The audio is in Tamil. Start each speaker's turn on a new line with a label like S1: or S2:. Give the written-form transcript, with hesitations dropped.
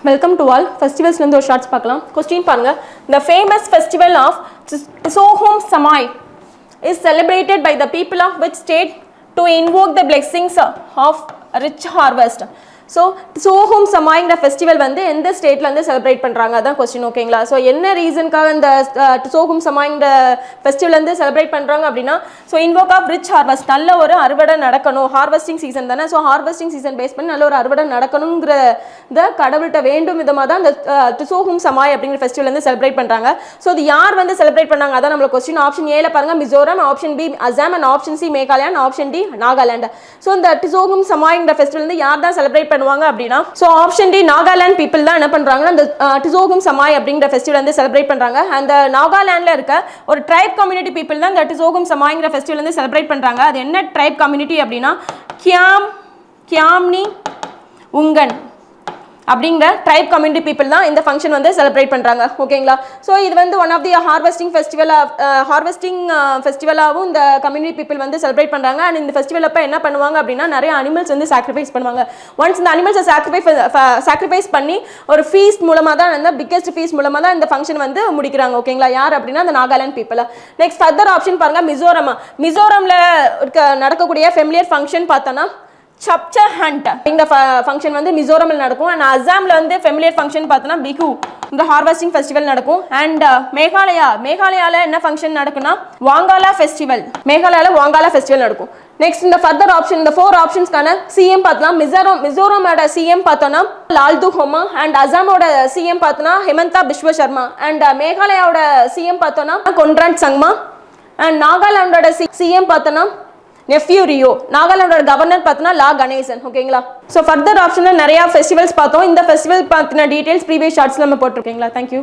S1: Welcome to all. Festivals ல இருந்து ஒரு ஷார்ட்ஸ் பார்க்கலாம். கொஸ்டின் பாருங்க. The famous festival of Sohum Samai is celebrated by the people of which state to invoke the blessings of rich harvest. So சோஹும் சமாய்ங்கிற ஃபெஸ்டிவல் வந்து எந்த ஸ்டேட்ல வந்து செலிப்ரேட் பண்ணுறாங்க அதான் கொஸ்டின். ஓகேங்களா? ஸோ என்ன ரீசனுக்காக இந்த சோஹும் சமாய்ங்கிற ஃபெஸ்டிவல் வந்து செலிப்ரேட் பண்ணுறாங்க அப்படின்னா, so invoke of rich harvest, நல்ல ஒரு அறுவடை நடக்கணும். ஹார்வெஸ்டிங் சீசன் தானே, ஸோ ஹார்வெஸ்டிங் சீசன் பேஸ் பண்ணி நல்ல ஒரு அறுவடை நடக்கணுங்கிறத கடவுள்கிட்ட வேண்டும் விதமாக தான் இந்த சோஹும் சமாய் அப்படிங்கிற ஃபெஸ்டிவல் வந்து செலிப்ரேட் பண்ணுறாங்க. ஸோ இது யார் வந்து செலிப்ரேட் பண்ணாங்க அதான் நம்மளோட கொஸ்டின். ஆப்ஷன் ஏல பாருங்க Mizoram, option B Assam and option C Meghalaya and option D Nagaland. So இந்த சோஹும் சமாய்ங்கிற ஃபெஸ்டிவல் வந்து யார் தான் செலிப்ரேட் பண்ணுவாங்க அப்படினா, so option D Nagaland people தான் என்ன பண்றாங்கன்னா இந்த டிசோகும் சமாய் அப்படிங்கற ஃபெஸ்டிவல் வந்து செலிப்ரேட் பண்றாங்க. அந்த நாகாலாந்துல இருக்க ஒரு ட்ரைப் கம்யூனிட்டி பீப்பிள் தான் இந்த டிசோகும் சமாய்ங்கிற ஃபெஸ்டிவல் வந்து செலிப்ரேட் பண்றாங்க. அது என்ன ட்ரைப் கம்யூனிட்டி அப்படினா கியாம்னி உங்கன் அப்படிங்கிற ட்ரைப் கம்யூனிட்டி பீப்பிள் தான் இந்த ஃபங்க்ஷன் வந்து செலிப்ரேட் பண்ணுறாங்க. ஓகேங்களா? ஸோ இது வந்து ஒன் ஆஃப் தி ஹார்வெஸ்டிங் ஃபெஸ்டிவலாகவும் இந்த கம்யூனிட்டி பீப்பிள் வந்து செலிப்ரேட் பண்ணுறாங்க. அண்ட் இந்த ஃபெஸ்டிவல் அப்போ என்ன பண்ணுவாங்க அப்படின்னா, நிறைய அனிமல்ஸ் வந்து சாக்ரிஃபைஸ் பண்ணுவாங்க. ஒன்ஸ் இந்த அனிமல்ஸை சாக்ரிஃபைஸ் பண்ணி ஒரு ஃபீஸ்ட் மூலமாக தான், அந்த பிக்கெஸ்ட் ஃபீஸ்ட் மூலமாக தான் இந்த ஃபங்க்ஷன் வந்து முடிக்கிறாங்க. ஓகேங்களா? யார் அப்படின்னா அந்த Nagaland people. Next further option பாருங்க மிசோரமில் நடக்கக்கூடிய ஃபெமிலியர் ஃபங்க்ஷன் பார்த்தோன்னா சப்சா ஹண்ட் இந்த ஃபங்க்ஷன் வந்து மிசோரமில் நடக்கும். அண்ட் அசாமில் வந்து ஃபெமிலியர் ஃபங்க்ஷன் பார்த்தோன்னா பிஹு இந்த ஹார்வெஸ்டிங் ஃபெஸ்டிவல் நடக்கும். அண்ட் மேகாலயாவில் என்ன ஃபங்க்ஷன் நடக்கும்னா வாங்காலா ஃபெஸ்டிவல், மேகாலயாவில் வாங்காலா ஃபெஸ்டிவல் நடக்கும். நெக்ஸ்ட் இந்த ஃபர்தர் ஆப்ஷன், இந்த 4 ஆப்ஷன்ஸ்க்கான சிஎம் பார்த்தலாம். மிசோரமோட சிஎம் பார்த்தோன்னா லால்து ஹோமா, அண்ட் அசாமோட சிஎம் பார்த்தோன்னா ஹெமந்தா பிஸ்வ சர்மா, அண்ட் மேகாலயாவோட சிஎம் பார்த்தோன்னா கொன்ராட் சங்மா, அண்ட் நாகாலாண்டோட சிஎம் பார்த்தோன்னா நெஃப்யூ ரியோ, நாகாலாண்டோட கவர்னர் பார்த்தோன்னா லா கணேசன். ஓகேங்களா? ஸோ ஃபர்தர் ஆப்ஷனில் நிறையா ஃபெஸ்டிவல்ஸ் பார்த்தோம். இந்த ஃபெஸ்டிவல் பார்த்தின டீடைல்ஸ் ப்ரீவியஸ் ஷார்ட்ஸில் நம்ம போட்டிருக்கீங்களா? தேங்க்யூ.